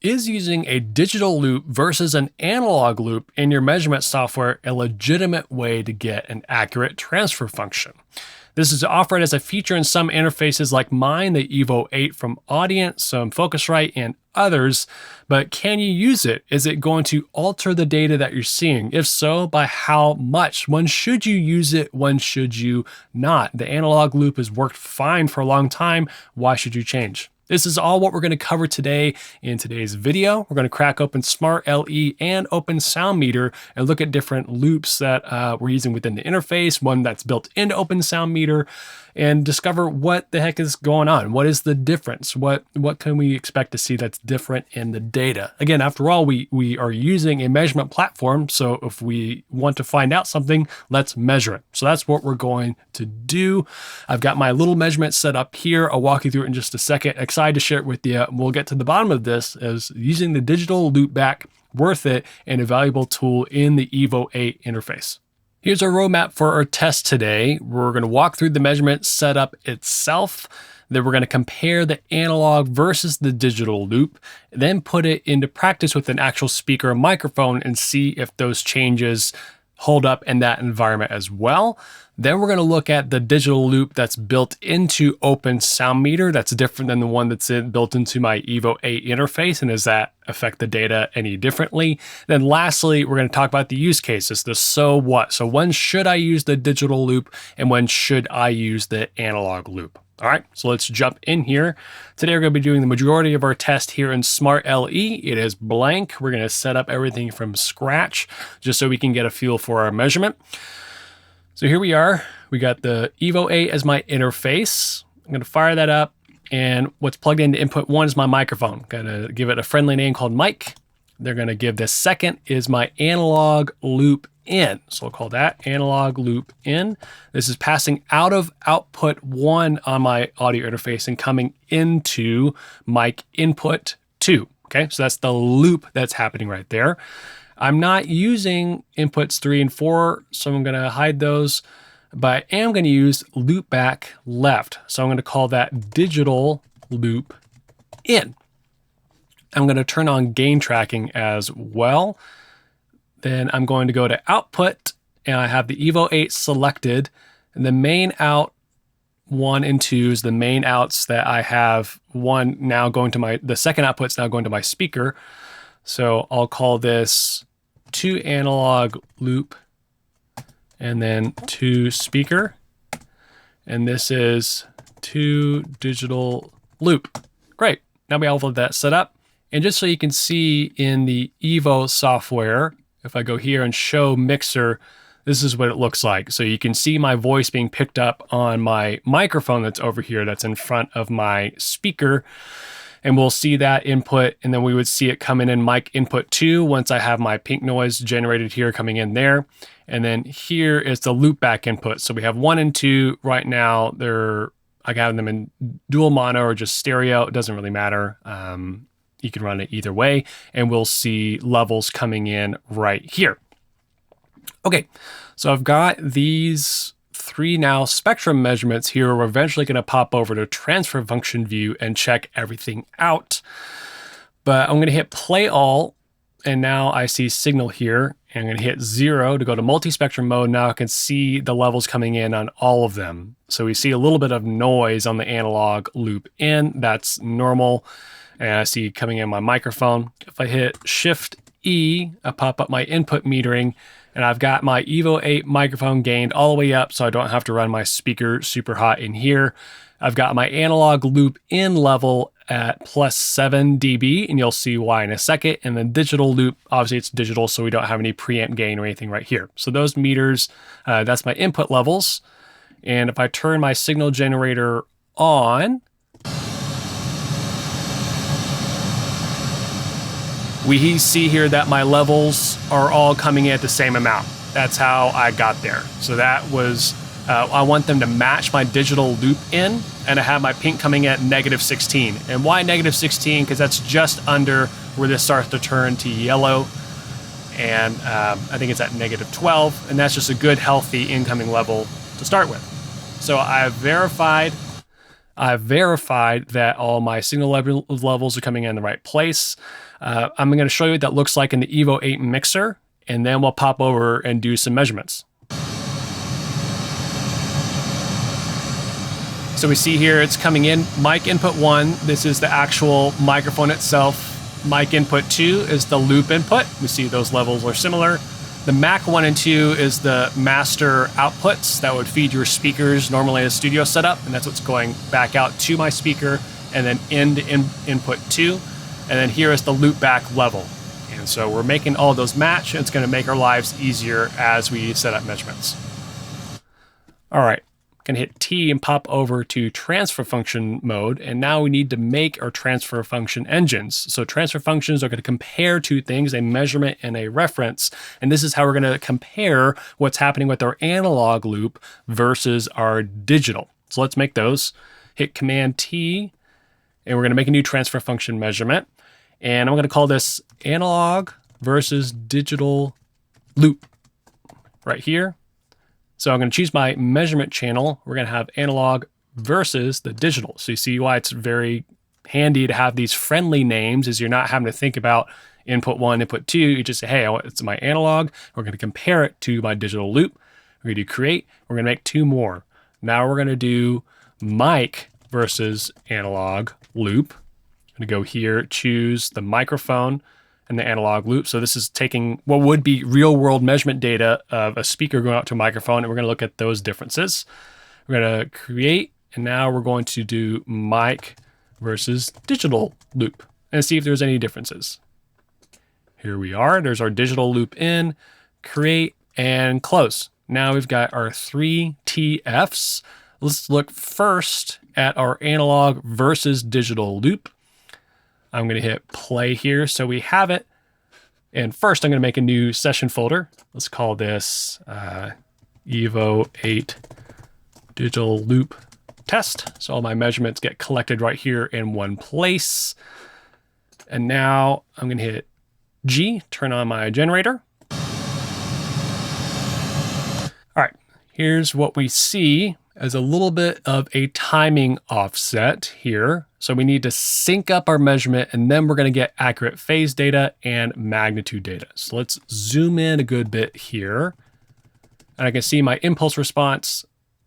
Is using a digital loop versus an analog loop in your measurement software a legitimate way to get an accurate transfer function? This is offered as a feature in some interfaces like mine, the EVO 8 from Audience, some Focusrite, and others, but can you use it? Is it going to alter the data that you're seeing? If so, by how much? When should you use it? When should you not? The analog loop has worked fine for a long time. Why should you change? This is all what we're going to cover today in today's video. We're going to crack open Smaart LE and Open Sound Meter and look at different loops that we're using within the interface, one that's built into Open Sound Meter, and discover what the heck is going on. What is the difference? What can we expect to see that's different in the data? Again, after all, we are using a measurement platform, so if we want to find out something, let's measure it. So that's what we're going to do. I've got my little measurement set up here. I'll walk you through it in just a second. Excited to share it with you. We'll get to the bottom of this as using the digital Loopback, worth it and a valuable tool in the EVO 8 interface. Here's our roadmap for our test today. We're going to walk through the measurement setup itself. Then we're going to compare the analog versus the digital loop, then put it into practice with an actual speaker or microphone and see if those changes hold up in that environment as well. Then we're going to look at the digital loop that's built into Open Sound Meter. That's different than the one that's built into my EVO 8 interface. And does that affect the data any differently? Then lastly, we're going to talk about the use cases, the so what. So when should I use the digital loop and when should I use the analog loop? All right, so let's jump in here. Today we're going to be doing the majority of our test here in Smaart LE. It is blank. We're going to set up everything from scratch just so we can get a feel for our measurement. So here we are. We got the EVO 8 as my interface. I'm going to fire that up, and what's plugged into input 1 is my microphone. Going to give it a friendly name called mic. They're going to give this second is my analog loop in. So we'll call that analog loop in. This is passing out of output 1 on my audio interface and coming into mic input 2. Okay, so that's the loop that's happening right there. I'm not using inputs 3 and 4, so I'm going to hide those, but I am going to use loopback left. So I'm going to call that digital loop in. I'm going to turn on gain tracking as well. Then I'm going to go to output, and I have the EVO 8 selected, and the main out 1 and 2 is the main outs that I have. One now going to the second output's now going to my speaker. So I'll call this 2 analog loop and then 2 speaker. And this is 2 digital loop. Great. Now we have all of that set up. And just so you can see in the EVO software, if I go here and show mixer, this is what it looks like. So you can see my voice being picked up on my microphone that's over here that's in front of my speaker. And we'll see that input, and then we would see it coming in mic input 2 once I have my pink noise generated here coming in there. And then here is the loopback input. So we have 1 and 2 right now. I got them in dual mono or just stereo. It doesn't really matter. You can run it either way, and we'll see levels coming in right here. Okay, so I've got these 3 now spectrum measurements here. We're eventually going to pop over to transfer function view and check everything out. But I'm going to hit play all, and now I see signal here. And I'm going to hit 0 to go to multi-spectrum mode. Now I can see the levels coming in on all of them. So we see a little bit of noise on the analog loop in. That's normal. And I see coming in my microphone. If I hit Shift E, I pop up my input metering, and I've got my EVO 8 microphone gained all the way up so I don't have to run my speaker super hot in here. I've got my analog loop in level at +7 dB, and you'll see why in a second. And the digital loop, obviously it's digital, so we don't have any preamp gain or anything right here. So those meters, that's my input levels. And if I turn my signal generator on, we see here that my levels are all coming in at the same amount. That's how I got there. So that was, I want them to match my digital loop in, and I have my pink coming at -16. And why -16? Because that's just under where this starts to turn to yellow. And I think it's at -12, and that's just a good, healthy incoming level to start with. So I've verified that all my signal levels are coming in the right place. I'm going to show you what that looks like in the EVO 8 mixer, and then we'll pop over and do some measurements. So we see here it's coming in, mic input 1, this is the actual microphone itself. Mic input 2 is the loop input. We see those levels are similar. The Mac 1 and 2 is the master outputs that would feed your speakers normally as studio setup, and that's what's going back out to my speaker, and then into input 2. And then here is the loopback level. And so we're making all of those match, and it's going to make our lives easier as we set up measurements. All right. Going to hit T and pop over to transfer function mode. And now we need to make our transfer function engines. So transfer functions are going to compare two things, a measurement and a reference. And this is how we're going to compare what's happening with our analog loop versus our digital. So let's make those. Hit Command T, and we're going to make a new transfer function measurement. And I'm going to call this analog versus digital loop right here. So I'm going to choose my measurement channel. We're going to have analog versus the digital. So you see why it's very handy to have these friendly names, is you're not having to think about input 1, input 2. You just say, hey, it's my analog. We're going to compare it to my digital loop. We're going to do create. We're going to make 2 more. Now we're going to do mic versus analog loop. I'm going to go here, choose the microphone and the analog loop. So this is taking what would be real world measurement data of a speaker going out to a microphone, and we're going to look at those differences. We're going to create, and now we're going to do mic versus digital loop and see if there's any differences. Here we are. There's our digital loop in, create, and close. Now we've got our 3 TFs. Let's look first at our analog versus digital loop. I'm going to hit play here so we have it. And first I'm going to make a new session folder. Let's call this EVO 8 digital loop test. So all my measurements get collected right here in one place. And now I'm going to hit G, turn on my generator. All right, here's what we see as a little bit of a timing offset here. So we need to sync up our measurement, and then we're going to get accurate phase data and magnitude data. So let's zoom in a good bit here. And I can see my impulse response.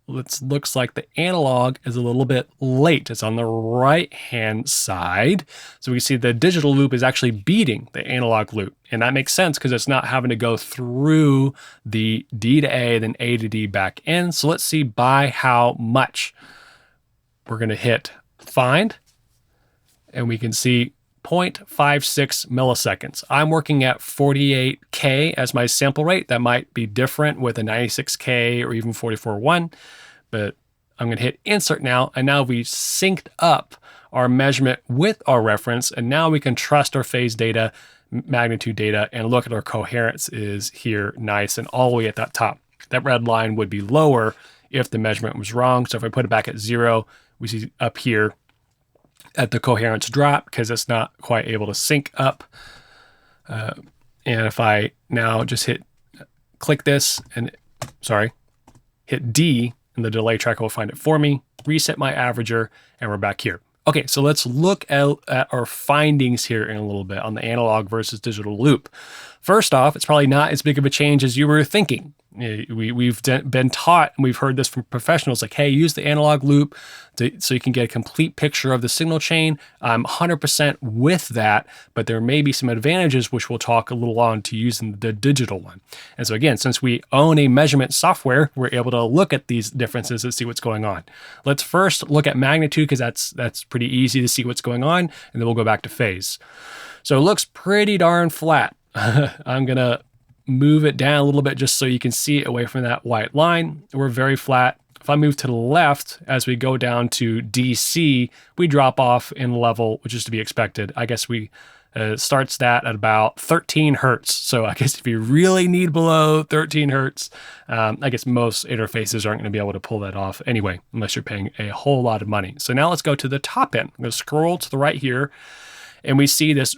Looks like the analog is a little bit late. It's on the right-hand side. So we can see the digital loop is actually beating the analog loop. And that makes sense because it's not having to go through the D to A, then A to D back in. So let's see by how much. We're going to hit find, and we can see 0.56 milliseconds. I'm working at 48K as my sample rate. That might be different with a 96K or even 44.1, but I'm going to hit insert now. And now we've synced up our measurement with our reference. And now we can trust our phase data, magnitude data, and look at our coherence is here nice and all the way at that top. That red line would be lower if the measurement was wrong. So if I put it back at 0, we see up here at the coherence drop because it's not quite able to sync up. And if I now just click this and, hit D, and the delay tracker will find it for me, reset my averager, and we're back here. Okay, so let's look at our findings here in a little bit on the analog versus digital loop. First off, it's probably not as big of a change as you were thinking. We've been taught, and we've heard this from professionals, like, hey, use the analog loop so you can get a complete picture of the signal chain. I'm 100% with that, but there may be some advantages, which we'll talk a little on, to using the digital one. And so again, since we own a measurement software, we're able to look at these differences and see what's going on. Let's first look at magnitude, because that's pretty easy to see what's going on, and then we'll go back to phase. So it looks pretty darn flat. I'm going to move it down a little bit just so you can see it away from that white line. We're very flat. If I move to the left, as we go down to DC, we drop off in level, which is to be expected. I guess we starts that at about 13 hertz. So I guess if you really need below 13 hertz, I guess most interfaces aren't going to be able to pull that off anyway, unless you're paying a whole lot of money. So now let's go to the top end. I'm going to scroll to the right here. And we see this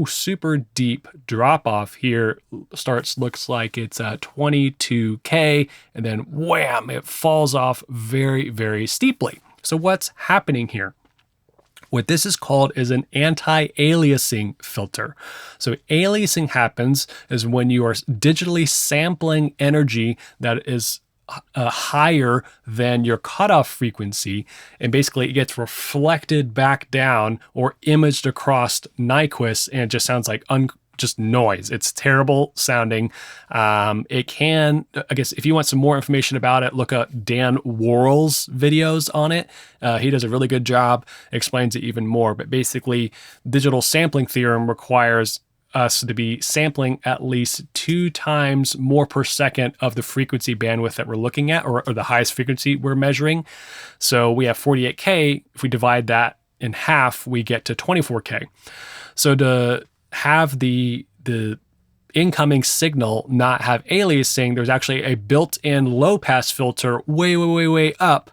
super deep drop off here. Looks like it's 22K, and then wham, it falls off very, very steeply. So what's happening here? What this is called is an anti-aliasing filter. So aliasing happens is when you are digitally sampling energy that is higher than your cutoff frequency, and basically it gets reflected back down or imaged across Nyquist, and it just sounds like just noise. It's terrible sounding. It can, I guess, if you want some more information about it, look up Dan Worrell's videos on it. He does a really good job, explains it even more. But basically, digital sampling theorem requires us to be sampling at least 2 times more per second of the frequency bandwidth that we're looking at, or the highest frequency we're measuring. So we have 48K. If we divide that in half, we get to 24K. So to have the incoming signal not have aliasing, there's actually a built-in low-pass filter way up,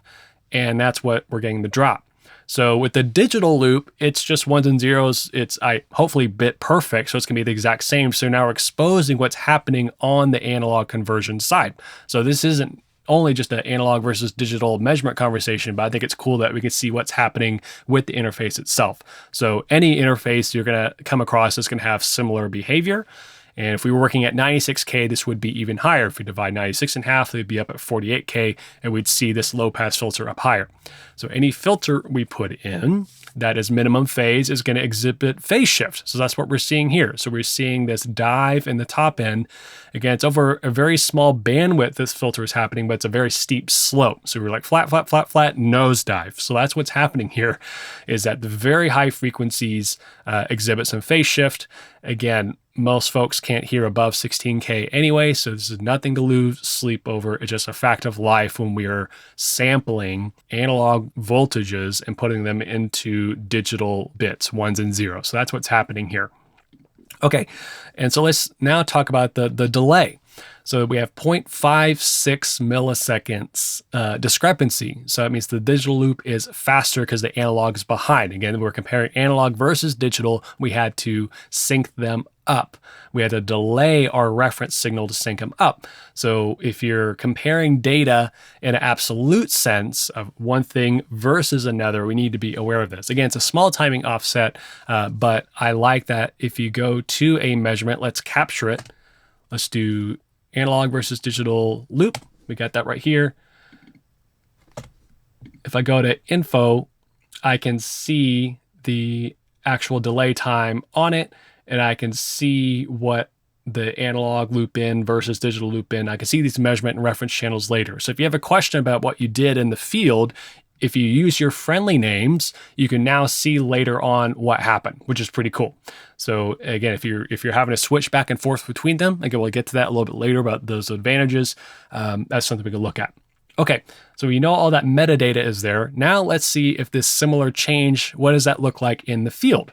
and that's what we're getting the drop. So with the digital loop, it's just ones and zeros. It's hopefully bit perfect, so it's gonna be the exact same. So now we're exposing what's happening on the analog conversion side. So this isn't only just an analog versus digital measurement conversation, but I think it's cool that we can see what's happening with the interface itself. So any interface you're gonna come across is gonna have similar behavior. And if we were working at 96K, this would be even higher. If we divide 96 in half, they'd be up at 48K, and we'd see this low pass filter up higher. So any filter we put in that is minimum phase is going to exhibit phase shift. So that's what we're seeing here. So we're seeing this dive in the top end. Again, it's over a very small bandwidth this filter is happening, but it's a very steep slope. So we're like flat, nosedive. So that's what's happening here, is that the very high frequencies exhibit some phase shift. Again, most folks can't hear above 16K anyway, so this is nothing to lose sleep over. It's just a fact of life when we are sampling analog voltages and putting them into digital bits, ones and zeros. So that's what's happening here. Okay, and so let's now talk about the delay. So we have 0.56 milliseconds discrepancy. So that means the digital loop is faster because the analog is behind. Again, we're comparing analog versus digital. We had to sync them up. We had to delay our reference signal to sync them up. So if you're comparing data in an absolute sense of one thing versus another, we need to be aware of this. Again, it's a small timing offset, but I like that if you go to a measurement, let's capture it. Let's do analog versus digital loop. We got that right here. If I go to info, I can see the actual delay time on it, and I can see what the analog loop in versus digital loop in. I can see these measurement and reference channels later. So if you have a question about what you did in the field, if you use your friendly names, you can now see later on what happened, which is pretty cool. So again, if you're having to switch back and forth between them, again, we'll get to that a little bit later about those advantages. That's something we can look at. Okay, so we know all that metadata is there. Now let's see if this similar change, what does that look like in the field?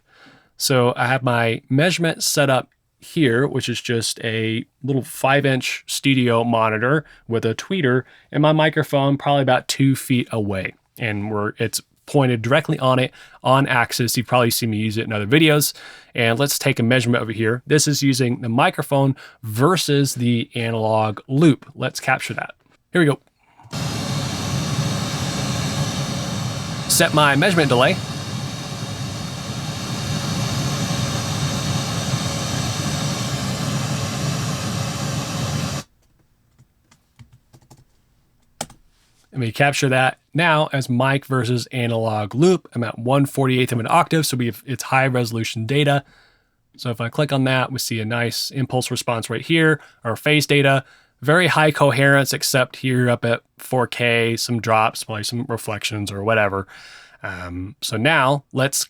So I have my measurement set up here, which is just a little 5-inch studio monitor with a tweeter, and my microphone probably about 2 feet away. And it's pointed directly on it on axis. You've probably seen me use it in other videos. And let's take a measurement over here. This is using the microphone versus the analog loop. Let's capture that. Here we go. Set my measurement delay. And we capture that now as mic versus analog loop. I'm at 1/48th of an octave, so it's high resolution data. So if I click on that, we see a nice impulse response right here, our phase data, very high coherence, except here up at 4K, some drops, probably some reflections or whatever. So now let's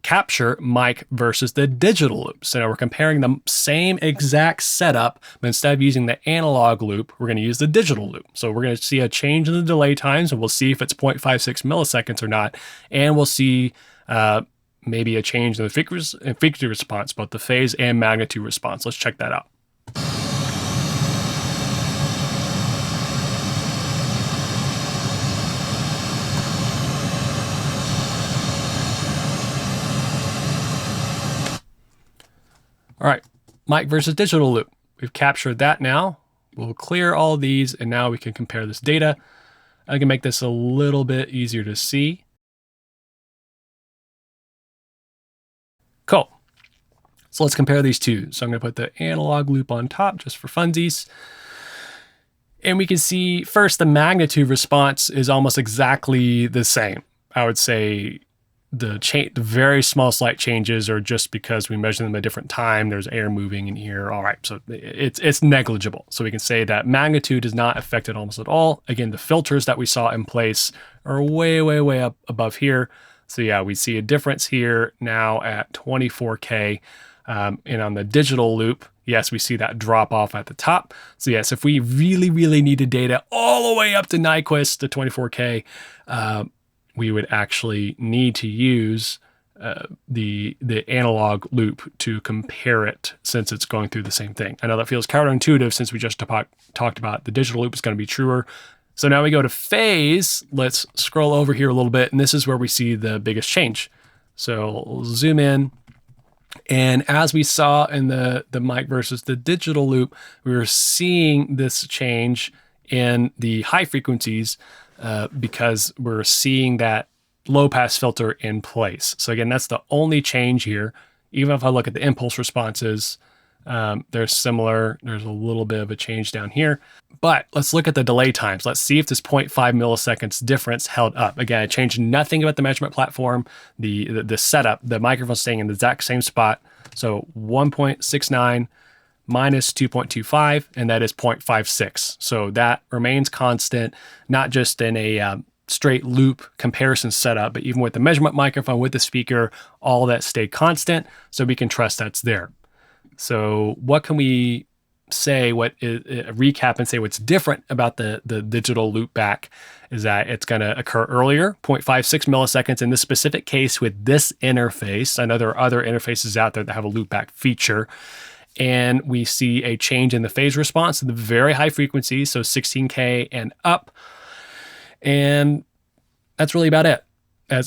capture mic versus the digital loop. So now we're comparing the same exact setup, but instead of using the analog loop, we're going to use the digital loop. So we're going to see a change in the delay times, and we'll see if it's 0.56 milliseconds or not. And we'll see maybe a change in the frequency response, both the phase and magnitude response. Let's check that out. All right, mic versus digital loop. We've captured that now. We'll clear all these, and now we can compare this data. I can make this a little bit easier to see. Cool. So let's compare these two. So I'm going to put the analog loop on top just for funsies. And we can see first the magnitude response is almost exactly the same. I would say the very small slight changes are just because we measure them at a different time. There's air moving in here. All right, so it's negligible. So we can say that magnitude is not affected almost at all. Again, the filters that we saw in place are way, way, way up above here. So yeah, we see a difference here now at 24K. And on the digital loop, yes, we see that drop off at the top. So yes, if we really, really needed data all the way up to Nyquist to 24K, we would actually need to use the analog loop to compare it, since it's going through the same thing. I know that feels counterintuitive since we just talked about the digital loop is going to be truer. So now we go to phase. Let's scroll over here a little bit, and this is where we see the biggest change. So we'll zoom in. And as we saw in the mic versus the digital loop, we were seeing this change in the high frequencies because we're seeing that low pass filter in place. So again, that's the only change here. Even if I look at the impulse responses, they're similar. There's a little bit of a change down here. But let's look at the delay times. Let's see if this 0.5 milliseconds difference held up. Again, I changed nothing about the measurement platform. The setup, the microphone staying in the exact same spot. So 1.69 minus 2.25, and that is 0.56. So that remains constant, not just in a straight loop comparison setup, but even with the measurement microphone, with the speaker, all that stayed constant, so we can trust that's there. So what can we say, recap and say what's different about the digital loopback is that it's going to occur earlier, 0.56 milliseconds in this specific case with this interface. I know there are other interfaces out there that have a loopback feature. And we see a change in the phase response to the very high frequencies, so 16K and up. And that's really about it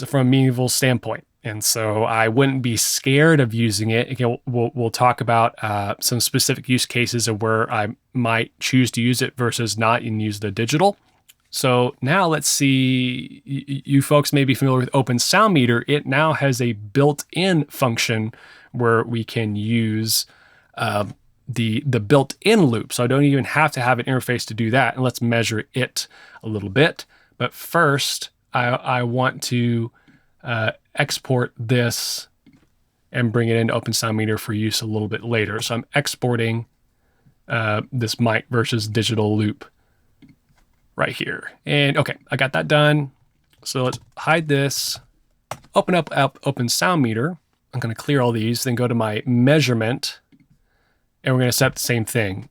from a meaningful standpoint. And so I wouldn't be scared of using it. Again, we'll talk about some specific use cases of where I might choose to use it versus not and use the digital. So now let's see, you folks may be familiar with Open Sound Meter. It now has a built-in function where we can use the built-in loop. So I don't even have to have an interface to do that. And let's measure it a little bit. But first, I want to export this and bring it into Open Sound Meter for use a little bit later. So I'm exporting this mic versus digital loop right here. And okay, I got that done. So let's hide this, open up Open Sound Meter. I'm going to clear all these, then go to my measurement, and we're going to set the same thing.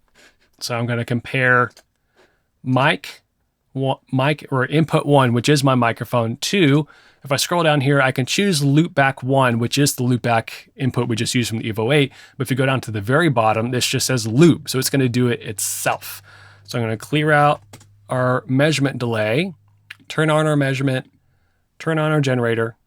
So I'm going to compare mic or input 1, which is my microphone, to, if I scroll down here, I can choose loopback 1, which is the loopback input we just used from the EVO 8. But if you go down to the very bottom, this just says loop. So it's going to do it itself. So I'm going to clear out our measurement delay, turn on our measurement, turn on our generator.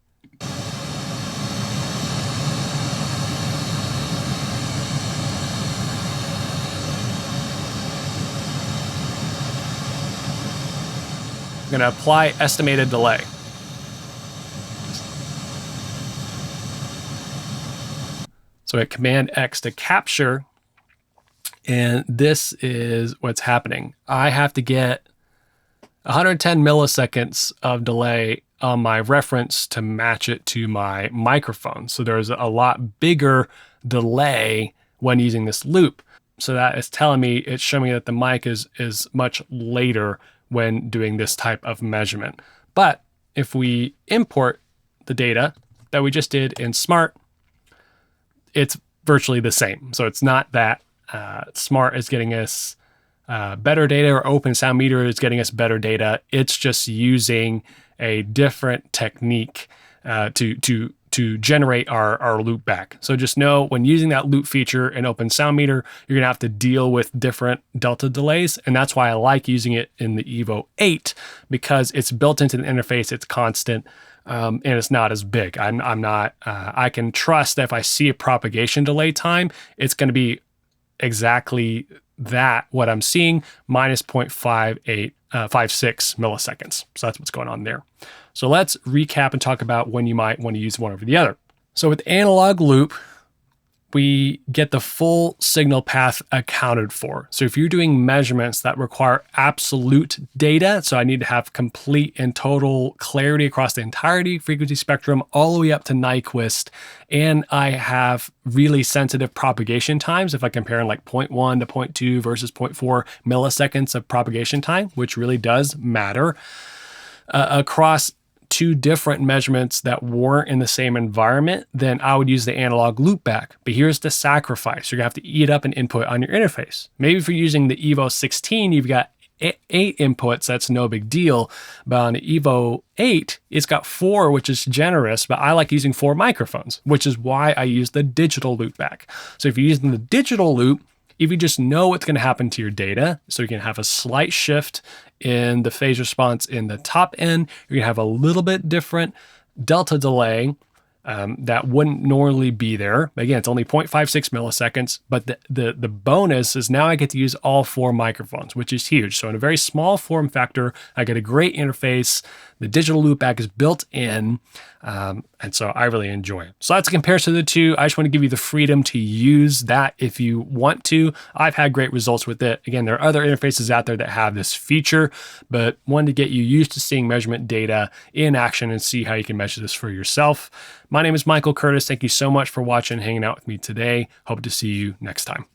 I'm going to apply estimated delay. So hit Command X to capture, and this is what's happening. I have to get 110 milliseconds of delay on my reference to match it to my microphone. So there's a lot bigger delay when using this loop. So that is telling me, it's showing me that the mic is much later when doing this type of measurement. But if we import the data that we just did in Smaart, it's virtually the same. So it's not that Smaart is getting us better data or Open Sound Meter is getting us better data. It's just using a different technique to generate our loop back. So just know when using that loop feature in Open Sound Meter, you're gonna have to deal with different delta delays. And that's why I like using it in the EVO 8, because it's built into the interface, it's constant, and it's not as big. I can trust that if I see a propagation delay time, it's gonna be exactly that, what I'm seeing, minus 0.56 milliseconds. So that's what's going on there. So let's recap and talk about when you might want to use one over the other. So with analog loop, we get the full signal path accounted for. So if you're doing measurements that require absolute data, so I need to have complete and total clarity across the entirety frequency spectrum all the way up to Nyquist, and I have really sensitive propagation times, if I compare like 0.1 to 0.2 versus 0.4 milliseconds of propagation time, which really does matter, across two different measurements that weren't in the same environment, then I would use the analog loopback. But here's the sacrifice. You're gonna have to eat up an input on your interface. Maybe if you're using the EVO 16, you've got 8 inputs, that's no big deal. But on the EVO 8, it's got 4, which is generous, but I like using 4 microphones, which is why I use the digital loopback. So if you're using the digital loop, if you just know what's going to happen to your data, so you can have a slight shift in the phase response in the top end, you're going to have a little bit different delta delay that wouldn't normally be there. Again, it's only 0.56 milliseconds, but the bonus is now I get to use all 4 microphones, which is huge. So in a very small form factor, I get a great interface. The digital loopback is built in, and so I really enjoy it. So that's a comparison of the two. I just want to give you the freedom to use that if you want to. I've had great results with it. Again, there are other interfaces out there that have this feature, but wanted to get you used to seeing measurement data in action and see how you can measure this for yourself. My name is Michael Curtis. Thank you so much for watching and hanging out with me today. Hope to see you next time.